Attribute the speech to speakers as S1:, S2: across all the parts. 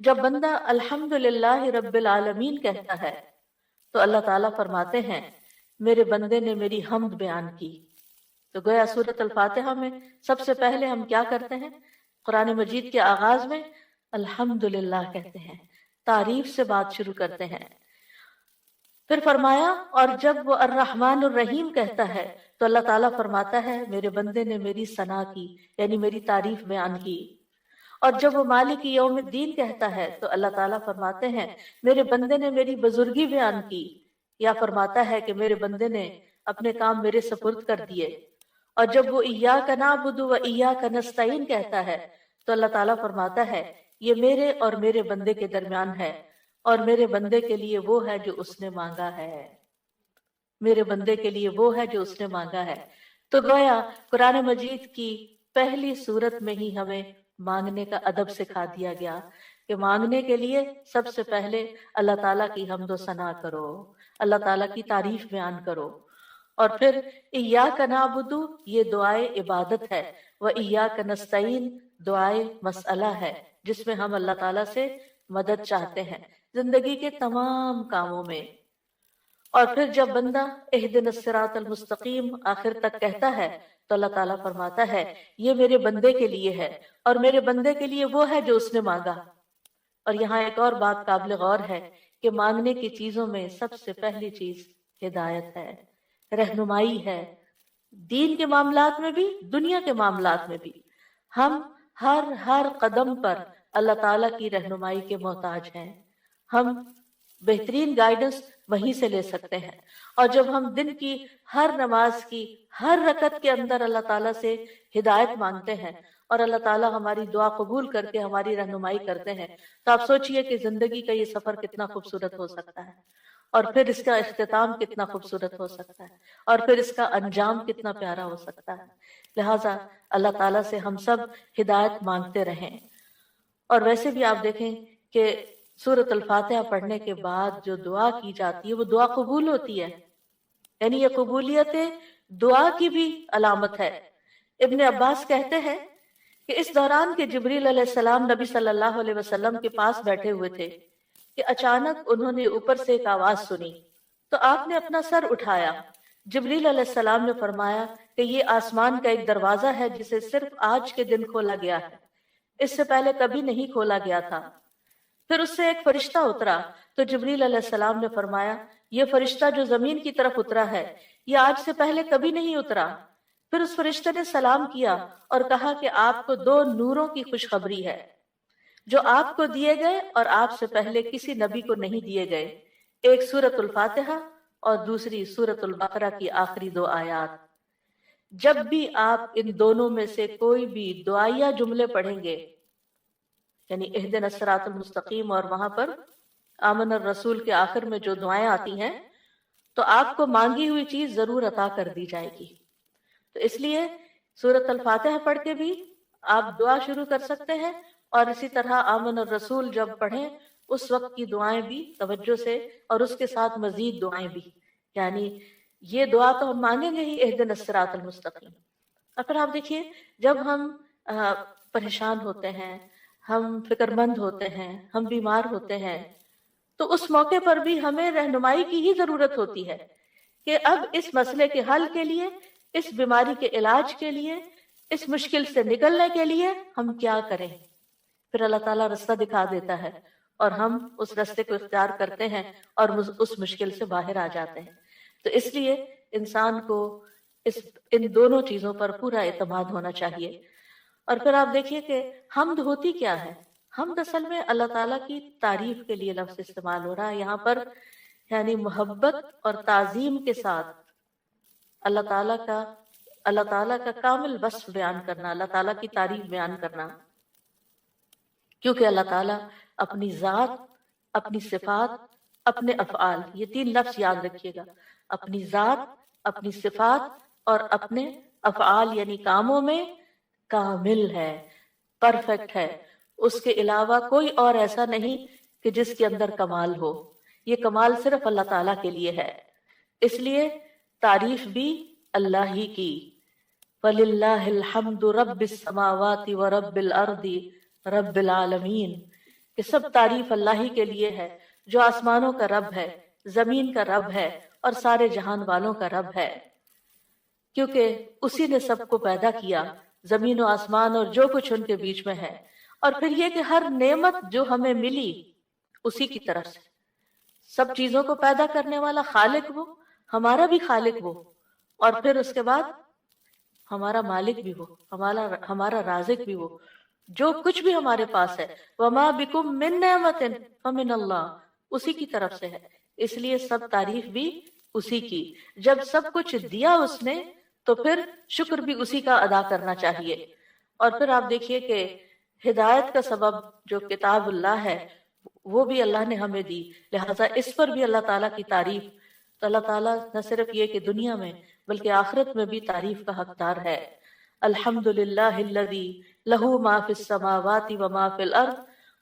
S1: جب بندہ الحمدللہ رب العالمین کہتا ہے تو اللہ تعالیٰ فرماتے ہیں میرے بندے نے میری حمد بیان کی. تو گویا سورۃ الفاتحہ میں سب سے پہلے ہم کیا کرتے ہیں؟ قرآن مجید کے آغاز میں الحمدللہ کہتے ہیں، تعریف سے بات شروع کرتے ہیں. پھر فرمایا اور جب وہ الرحمن الرحیم کہتا ہے تو اللہ تعالیٰ فرماتا ہے میرے بندے نے میری ثنا کی، یعنی میری تعریف بیان کی. اور جب وہ مالک یوم الدین کہتا ہے تو اللہ تعالیٰ فرماتے ہیں میرے بندے نے میری بزرگی بیان کی، یا فرماتا ہے کہ میرے بندے نے اپنے کام میرے سپرد کر دیے. اور جب وہ ایاک نعبد و ایاک نستعین کہتا ہے تو اللہ تعالیٰ فرماتا ہے یہ میرے اور میرے بندے کے درمیان ہے، اور میرے بندے کے لیے وہ ہے جو اس نے مانگا ہے. میرے بندے کے لیے وہ ہے جو اس نے مانگا ہے. تو گویا قرآن مجید کی پہلی صورت میں ہی ہمیں مانگنے کا ادب سکھا دیا گیا کہ مانگنے کے لیے سب سے پہلے اللہ تعالیٰ کی حمد و ثنا کرو، اللہ تعالیٰ کی تعریف بیان کرو. اور پھر ایاک نعبد یہ دعائے عبادت ہے، و ایاک نستعین دعائے مسئلہ ہے، جس میں ہم اللہ تعالیٰ سے مدد چاہتے ہیں زندگی کے تمام کاموں میں. اور پھر جب بندہ اہدنا الصراط المستقیم آخر تک کہتا ہے تو اللہ تعالیٰ فرماتا ہے یہ میرے بندے کے لیے ہے، اور میرے بندے کے لیے وہ ہے جو اس نے مانگا. اور یہاں ایک اور بات قابل غور ہے کہ مانگنے کی چیزوں میں سب سے پہلی چیز ہدایت ہے، رہنمائی ہے. دین کے معاملات میں بھی، دنیا کے معاملات میں بھی ہم ہر قدم پر اللہ تعالیٰ کی رہنمائی کے محتاج ہیں. ہم بہترین گائیڈنس وہیں سے لے سکتے ہیں. اور جب ہم دن کی ہر نماز کی ہر رکعت کے اندر اللہ تعالیٰ سے ہدایت مانگتے ہیں اور اللہ تعالیٰ ہماری دعا قبول کر کے ہماری رہنمائی کرتے ہیں، تو آپ سوچئے کہ زندگی کا یہ سفر کتنا خوبصورت ہو سکتا ہے، اور پھر اس کا اختتام کتنا خوبصورت ہو سکتا ہے، اور پھر اس کا انجام کتنا پیارا ہو سکتا ہے. لہٰذا اللہ تعالیٰ سے ہم سب ہدایت مانگتے رہیں. اور ویسے بھی آپ دیکھیں کہ سورۃ الفاتحہ پڑھنے کے بعد جو دعا کی جاتی ہے وہ دعا قبول ہوتی ہے، یعنی یہ قبولیت دعا کی بھی علامت ہے. ابن عباس کہتے ہیں کہ اس دوران کہ جبریل علیہ السلام نبی صلی اللہ علیہ وسلم کے پاس بیٹھے ہوئے تھے کہ اچانک انہوں نے اوپر سے ایک آواز سنی تو آپ نے اپنا سر اٹھایا. جبریل علیہ السلام نے فرمایا کہ یہ آسمان کا ایک دروازہ ہے جسے صرف آج کے دن کھولا گیا ہے، اس سے پہلے کبھی نہیں کھولا گیا تھا. پھر اس سے ایک فرشتہ اترا تو جبریل علیہ السلام نے فرمایا یہ فرشتہ جو زمین کی طرف اترا ہے یہ آج سے پہلے کبھی نہیں اترا. پھر اس فرشتے نے سلام کیا اور کہا کہ آپ کو 2 نوروں کی خوشخبری ہے جو آپ کو دیے گئے اور آپ سے پہلے کسی نبی کو نہیں دیے گئے، ایک سورۃ الفاتحہ اور دوسری سورۃ البقرہ کی آخری 2 آیات. جب بھی آپ ان دونوں میں سے کوئی بھی دعائیہ جملے پڑھیں گے، یعنی اہدنا الصراط المستقیم اور وہاں پر آمن الرسول کے آخر میں جو دعائیں آتی ہیں، تو آپ کو مانگی ہوئی چیز ضرور عطا کر دی جائے گی. تو اس لیے سورۃ الفاتحہ پڑھ کے بھی آپ دعا شروع کر سکتے ہیں، اور اسی طرح آمن الرسول جب پڑھیں اس وقت کی دعائیں بھی توجہ سے، اور اس کے ساتھ مزید دعائیں بھی. یعنی یہ دعا تو ہم مانگیں گے ہی اہدنا الصراط المستقیم. اور پھر آپ دیکھیے جب ہم پریشان ہوتے ہیں، ہم فکر مند ہوتے ہیں، ہم بیمار ہوتے ہیں، تو اس موقع پر بھی ہمیں رہنمائی کی ہی ضرورت ہوتی ہے کہ اب اس مسئلے کے حل کے لیے، اس بیماری کے علاج کے لیے، اس مشکل سے نکلنے کے لیے ہم کیا کریں. پھر اللہ تعالیٰ رستہ دکھا دیتا ہے اور ہم اس رستے کو اختیار کرتے ہیں اور اس مشکل سے باہر آ جاتے ہیں. تو اس لیے انسان کو ان دونوں چیزوں پر پورا اعتماد ہونا چاہیے. اور پھر آپ دیکھیے کہ حمد ہوتی کیا ہے؟ حمد اصل میں اللہ تعالیٰ کی تعریف کے لیے لفظ استعمال ہو رہا ہے یہاں پر، یعنی محبت اور تعظیم کے ساتھ اللہ تعالیٰ کا کامل وصف بیان کرنا، اللہ تعالیٰ کی تعریف بیان کرنا. کیونکہ اللہ تعالیٰ اپنی ذات، اپنی صفات، اپنے افعال، یہ 3 لفظ یاد رکھیے گا، اپنی ذات، اپنی صفات اور اپنے افعال یعنی کاموں میں کامل ہے، پرفیکٹ ہے. اس کے علاوہ کوئی اور ایسا نہیں کہ جس کے اندر کمال ہو. یہ کمال صرف اللہ تعالیٰ کے لیے ہے. اس لیے تعریف بھی اللہ ہی کی. وَلِلَّهِ الْحَمْدُ رَبِّ السَّمَاوَاتِ وَرَبِّ الْأَرْضِ رَبِّ الْعَالَمِينَ. کہ سب تعریف اللہ ہی کے لیے ہے جو آسمانوں کا رب ہے، زمین کا رب ہے اور سارے جہان والوں کا رب ہے، کیونکہ اسی نے سب کو پیدا کیا، زمین و آسمان اور جو کچھ ان کے بیچ میں ہے۔ اور پھر یہ کہ ہر نعمت جو ہمیں ملی اسی کی طرف سے، سب چیزوں کو پیدا کرنے والا خالق وہ، ہمارا بھی خالق وہ، اور پھر اس کے بعد ہمارا مالک بھی وہ، ہمارا رازق بھی وہ، جو کچھ بھی ہمارے پاس ہے، وما بکم من نعمت فمن اللہ، اسی کی طرف سے ہے، اس لیے سب تعریف بھی اسی کی۔ جب سب کچھ دیا اس نے تو پھر شکر بھی اسی کا ادا کرنا چاہیے۔ اور پھر آپ دیکھیے کہ ہدایت کا سبب جو کتاب اللہ ہے وہ بھی اللہ نے ہمیں دی، لہٰذا اس پر بھی اللہ تعالیٰ کی تعریف، تو اللہ تعالیٰ نہ صرف یہ کہ دنیا میں بلکہ آخرت میں بھی تعریف کا حقدار ہے۔ الحمدللہ الذی لہ ما فی السماوات وما فی الارض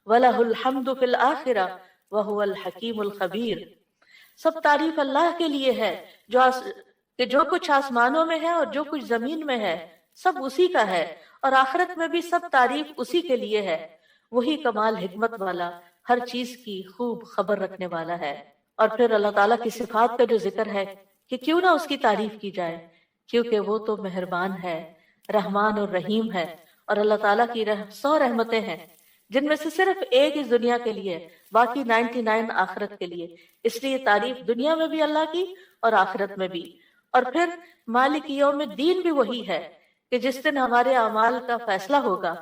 S1: ولہ الحمد فی الآخرہ وہو الحکیم الخبیر۔ سب تعریف اللہ کے لیے ہے کہ جو کچھ آسمانوں میں ہے اور جو کچھ زمین میں ہے سب اسی کا ہے، اور آخرت میں بھی سب تعریف اسی کے لیے ہے، وہی کمال حکمت والا، ہر چیز کی خوب خبر رکھنے والا ہے۔ اور پھر اللہ تعالیٰ کی صفات کا جو ذکر ہے کہ کیوں نہ اس کی تعریف کی جائے، کیونکہ وہ تو مہربان ہے، رحمان اور رحیم ہے، اور اللہ تعالیٰ کی 100 رحمتیں ہیں جن میں سے صرف ایک اس دنیا کے لیے، باقی 99 آخرت کے لیے، اس لیے تعریف دنیا میں بھی اللہ کی اور آخرت میں بھی۔ اور پھر مالک یوم الدین بھی وہی ہے کہ جس دن ہمارے اعمال کا فیصلہ ہوگا،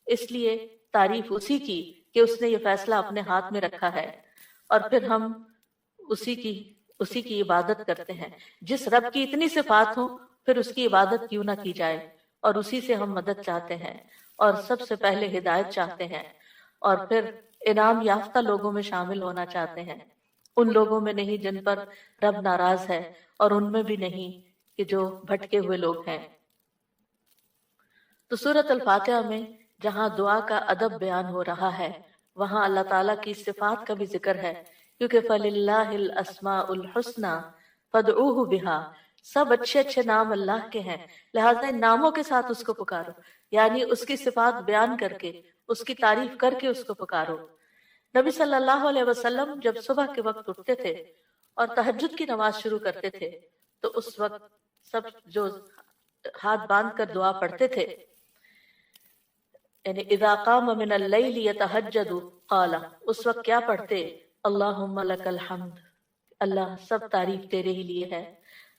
S1: اس لیے تعریف اسی کی کہ اس نے یہ فیصلہ اپنے ہاتھ میں رکھا ہے، اور پھر ہم اسی کی عبادت کرتے ہیں۔ جس رب کی اتنی صفات ہوں پھر اس کی عبادت کیوں نہ کی جائے، اور اسی سے ہم مدد چاہتے ہیں، اور سب سے پہلے ہدایت چاہتے ہیں، اور پھر انعام یافتہ لوگوں میں شامل ہونا چاہتے ہیں، ان لوگوں میں نہیں جن پر رب ناراض ہے، اور ان میں بھی نہیں کہ جو بھٹکے ہوئے لوگ ہیں۔ تو سورۃ الفاتحہ میں جہاں دعا کا ادب بیان ہو رہا ہے وہاں اللہ تعالیٰ کی صفات کا بھی ذکر ہے، کیونکہ فَلِلَّهِ الْأَسْمَاءُ الْحُسْنَى فَادْعُوهُ بِهَا، سب اچھے اچھے نام اللہ کے ہیں، لہٰذا ان ناموں کے ساتھ اس کو پکارو، یعنی اس کی صفات بیان کر کے، اس کی تعریف کر کے اس کو پکارو۔ نبی صلی اللہ علیہ وسلم جب صبح کے وقت اٹھتے تھے اور تہجد کی نماز شروع کرتے تھے تو اس وقت سب جو ہاتھ باندھ کر دعا پڑھتے تھے، یعنی اذا قام من اللیل یتہجد قال، اس وقت کیا پڑھتے؟ اللہم لک الحمد، اللہ سب تعریف تیرے ہی لیے ہے،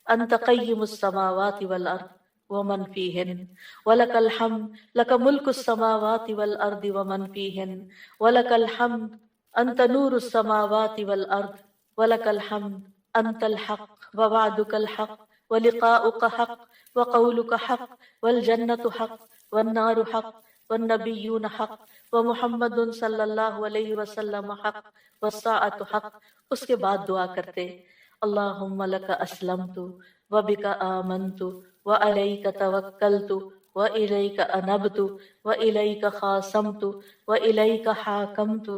S1: انت قیم السماوات والارض ومن فیہن ولک الحمد لک ملک السماوات والارض ومن فیہن ولک الحمد انت نور السماوات والارض ولک الحمد انت الحق ووعدک الحق ولقاؤک حق وقولک حق والجنت حق والنار حق والنبیون حق ومحمد صلی اللہ علیہ وسلم حق والساعۃ حق۔ اس کے بعد دعا کرتے اللہم لک اسلمت وبک آمنت وعلیک توکلت وإلیک انبت وإلیک خاصمت وإلیک حاکمت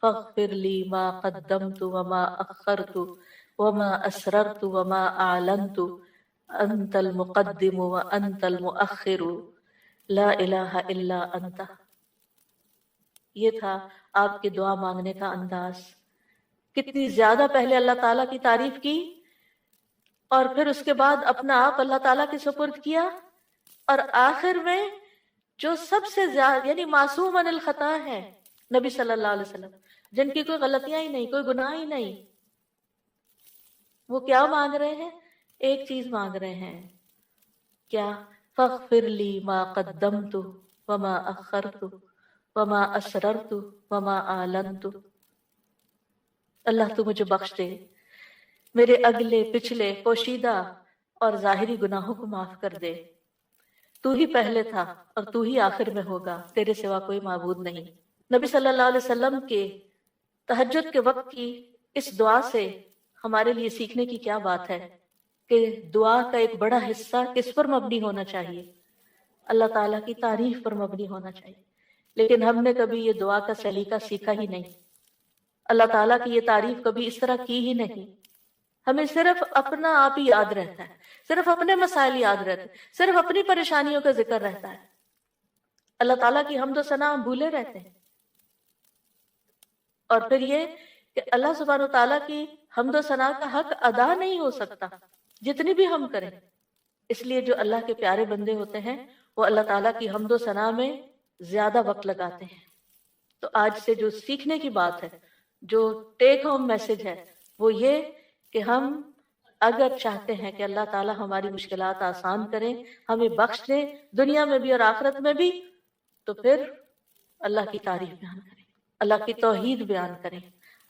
S1: فاغفر لی ما قدمت وما اخرت وما اسررت وما اعلنت انت المقدم وانت المؤخر لا الہ الا انت۔ یہ تھا آپ کے دعا مانگنے کا انداز، کتنی زیادہ پہلے اللہ تعالیٰ کی تعریف کی، اور پھر اس کے بعد اپنا آپ اللہ تعالیٰ کے سپرد کیا، اور آخر میں جو سب سے زیادہ یعنی معصوم عن الخطا ہے نبی صلی اللہ علیہ وسلم، جن کی کوئی غلطیاں ہی نہیں، کوئی گناہ ہی نہیں، وہ کیا مانگ رہے ہیں؟ ایک چیز مانگ رہے ہیں، کیا؟ فاغفر لی ما قدمت وما اخرت وما اسررت وما اعلنت، اللہ تو مجھے بخش دے، میرے اگلے پچھلے پوشیدہ اور ظاہری گناہوں کو معاف کر دے، تو ہی پہلے تھا اور تو ہی آخر میں ہوگا، تیرے سوا کوئی معبود نہیں۔ نبی صلی اللہ علیہ وسلم کے تہجد کے وقت کی اس دعا سے ہمارے لیے سیکھنے کی کیا بات ہے کہ دعا کا ایک بڑا حصہ کس پر مبنی ہونا چاہیے؟ اللہ تعالیٰ کی تعریف پر مبنی ہونا چاہیے، لیکن ہم نے کبھی یہ دعا کا سلیقہ سیکھا ہی نہیں، اللہ تعالیٰ کی یہ تعریف کبھی اس طرح کی ہی نہیں، ہمیں صرف اپنا آپ ہی یاد رہتا ہے، صرف اپنے مسائل یاد رہتے ہیں، صرف اپنی پریشانیوں کا ذکر رہتا ہے، اللہ تعالیٰ کی حمد و ثنا ہم بھولے رہتے ہیں۔ اور پھر یہ کہ اللہ سبحانہ تعالیٰ کی حمد و ثنا کا حق ادا نہیں ہو سکتا جتنی بھی ہم کریں. اس لیے جو اللہ کے پیارے بندے ہوتے ہیں وہ اللہ تعالیٰ کی حمد و ثنا میں زیادہ وقت لگاتے ہیں. تو آج سے جو سیکھنے کی بات ہے، جو ٹیک ہوم میسج ہے، وہ یہ کہ ہم اگر چاہتے ہیں کہ اللہ تعالیٰ ہماری مشکلات آسان کریں، ہمیں بخش دیں دنیا میں بھی اور آخرت میں بھی، تو پھر اللہ کی تعریف بیان کریں، اللہ کی توحید بیان کریں،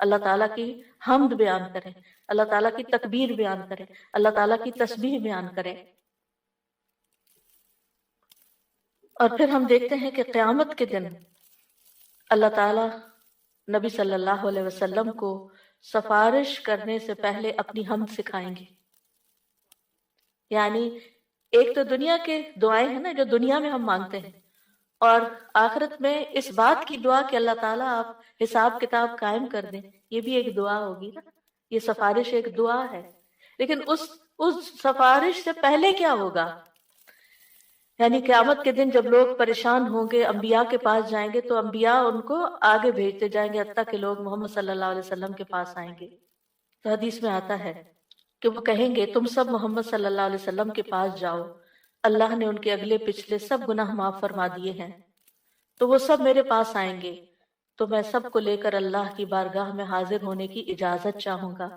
S1: اللہ تعالیٰ کی حمد بیان کریں، اللہ تعالیٰ کی تکبیر بیان کریں، اللہ تعالیٰ کی تسبیح بیان کریں. اور پھر ہم دیکھتے ہیں کہ قیامت کے دن اللہ تعالیٰ نبی صلی اللہ علیہ وسلم کو سفارش کرنے سے پہلے اپنی حمد سکھائیں گے. یعنی ایک تو دنیا کے دعائیں ہیں نا جو دنیا میں ہم مانگتے ہیں، اور آخرت میں اس بات کی دعا کہ اللہ تعالیٰ آپ حساب کتاب قائم کر دیں، یہ بھی ایک دعا ہوگی نا. یہ سفارش ایک دعا ہے، لیکن اس سفارش سے پہلے کیا ہوگا؟ یعنی قیامت کے دن جب لوگ پریشان ہوں گے، انبیاء کے پاس جائیں گے تو انبیاء ان کو آگے بھیجتے جائیں گے حتیٰ کہ لوگ محمد صلی اللہ علیہ وسلم کے پاس آئیں گے. تو حدیث میں آتا ہے کہ وہ کہیں گے تم سب محمد صلی اللہ علیہ وسلم کے پاس جاؤ، اللہ نے ان کے اگلے پچھلے سب گناہ معاف فرما دیے ہیں. تو وہ سب میرے پاس آئیں گے تو میں سب کو لے کر اللہ کی بارگاہ میں حاضر ہونے کی اجازت چاہوں گا.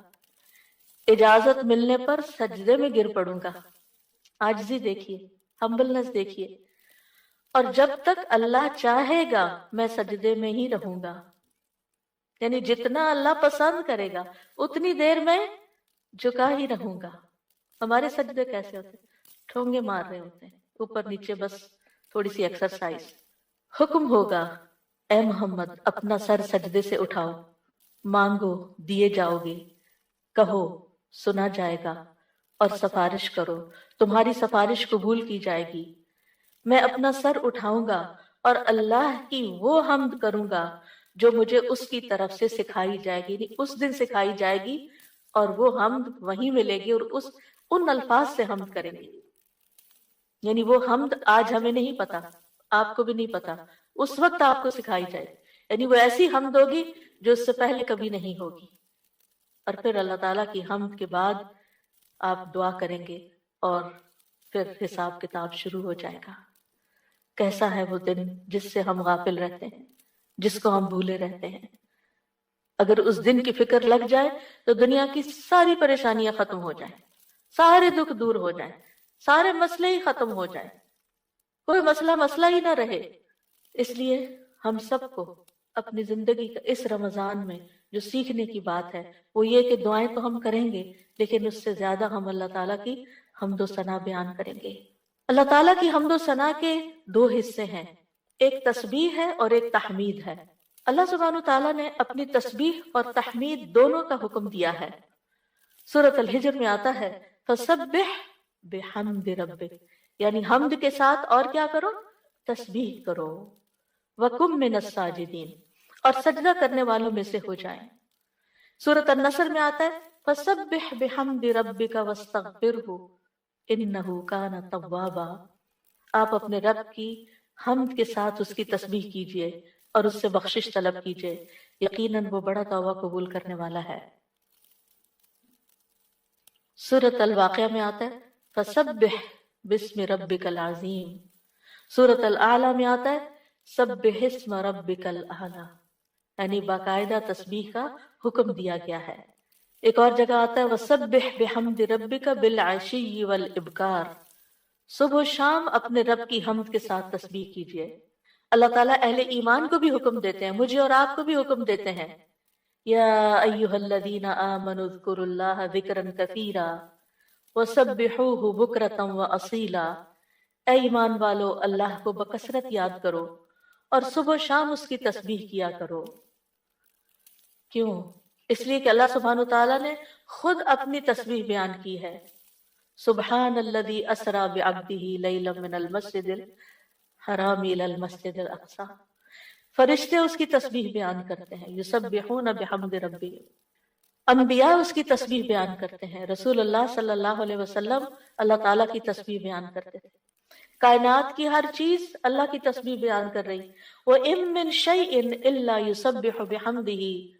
S1: اجازت ملنے پر سجدے میں گر پڑوں گا. عاجزی دیکھیے، ہمبلنس دیکھیے. اور جب تک اللہ چاہے گا میں سجدے میں ہی رہوں گا. یعنی جتنا اللہ پسند کرے گا اتنی دیر میں جھکا ہی رہوں گا. ہمارے سجدے کیسے ہوتے ہیں؟ ٹھونگے مار رہے ہوتے ہیں اوپر نیچے، بس تھوڑی سی ایکسرسائز. حکم ہوگا اے محمد اپنا سر سجدے سے اٹھاؤ، مانگو دیے جاؤ گے، کہو سنا جائے گا، اور سفارش کرو تمہاری سفارش قبول کی جائے گی. میں اپنا سر اٹھاؤں گا اور اللہ کی وہ حمد کروں گا جو مجھے اس کی طرف سے سکھائی جائے گی. اس دن سکھائی جائے گی اور وہ حمد وہیں ملے گی، اور ان الفاظ سے حمد کریں گے. یعنی وہ حمد آج ہمیں نہیں پتا، آپ کو بھی نہیں پتا، اس وقت آپ کو سکھائی جائے. یعنی وہ ایسی حمد ہوگی جو اس سے پہلے کبھی نہیں ہوگی. اور پھر اللہ تعالیٰ کی حمد کے بعد آپ دعا کریں گے اور پھر حساب کتاب شروع ہو جائے گا. کیسا ہے وہ دن جس سے ہم غافل رہتے ہیں، جس کو ہم بھولے رہتے ہیں. اگر اس دن کی فکر لگ جائے تو دنیا کی ساری پریشانیاں ختم ہو جائیں، سارے دکھ دور ہو جائیں، سارے مسئلے ہی ختم ہو جائیں، کوئی مسئلہ ہی نہ رہے. اس لیے ہم سب کو اپنی زندگی کا اس رمضان میں جو سیکھنے کی بات ہے وہ یہ کہ دعائیں تو ہم کریں گے، لیکن اس سے زیادہ ہم اللہ تعالیٰ کی حمد و ثنا بیان کریں گے. اللہ تعالیٰ کی حمد و ثنا کے دو حصے ہیں، ایک تسبیح ہے اور ایک تحمید ہے. اللہ سبحانہ تعالیٰ نے اپنی تسبیح اور تحمید دونوں کا حکم دیا ہے. سورۃ الحجر میں آتا ہے فسبح بحمد ربک، یعنی حمد کے ساتھ اور کیا کرو؟ تسبیح کرو. وَقُم مِّنَ السَّاجِدِينَ، اور سجدہ کرنے والوں میں سے ہو جائیں. سورۃ النصر میں آتا ہے فسبح بحمد ربک واستغفرہ انہ کان توابا. آپ اپنے رب کی حمد کے ساتھ اس کی تسبیح کیجئے اور اس سے بخشش طلب کیجئے، یقیناً وہ بڑا توبہ قبول کرنے والا ہے. سورۃ الواقعہ میں آتا ہے فسبح بسم ربک العظیم. سورۃ الاعلیٰ میں آتا ہے سبح اسم ربک الاعلیٰ، یعنی باقاعدہ تسبیح کا حکم دیا گیا ہے. ایک اور جگہ آتا ہے وسبح بحمد ربک بالعشی والابکار، صبح و شام اپنے رب کی حمد کے ساتھ تسبیح کیجئے. اللہ تعالیٰ اہل ایمان کو بھی حکم دیتے ہیں، مجھے اور آپ کو بھی حکم دیتے ہیں یا ایھا الذین آمنوا اذکروا اللہ ذکرا کثیرا وسبحوہ بکرۃ واصیلا. اے ایمان والو اللہ کو بکثرت یاد کرو اور صبح و شام اس کی تسبیح کیا کرو. کیوں؟ اس لیے کہ اللہ سبحانہ تعالیٰ نے خود اپنی تسبیح بیان کی ہے. سبحان الذی اسری بعبدہ لیلا من المسجد الحرام الی المسجد الاقصی. فرشتے اس کی تسبیح بیان کرتے ہیں، یسبحون بحمد ربہم. انبیاء اس کی تسبیح بیان کرتے ہیں، رسول اللہ صلی اللہ علیہ وسلم اللہ تعالیٰ کی تسبیح بیان کرتے تھے. کائنات کی ہر چیز اللہ کی تسبیح بیان کر رہی. وَإِن مِّن شَيْءٍ إِلَّا يُسَبِّحُ بِحَمْدِهِ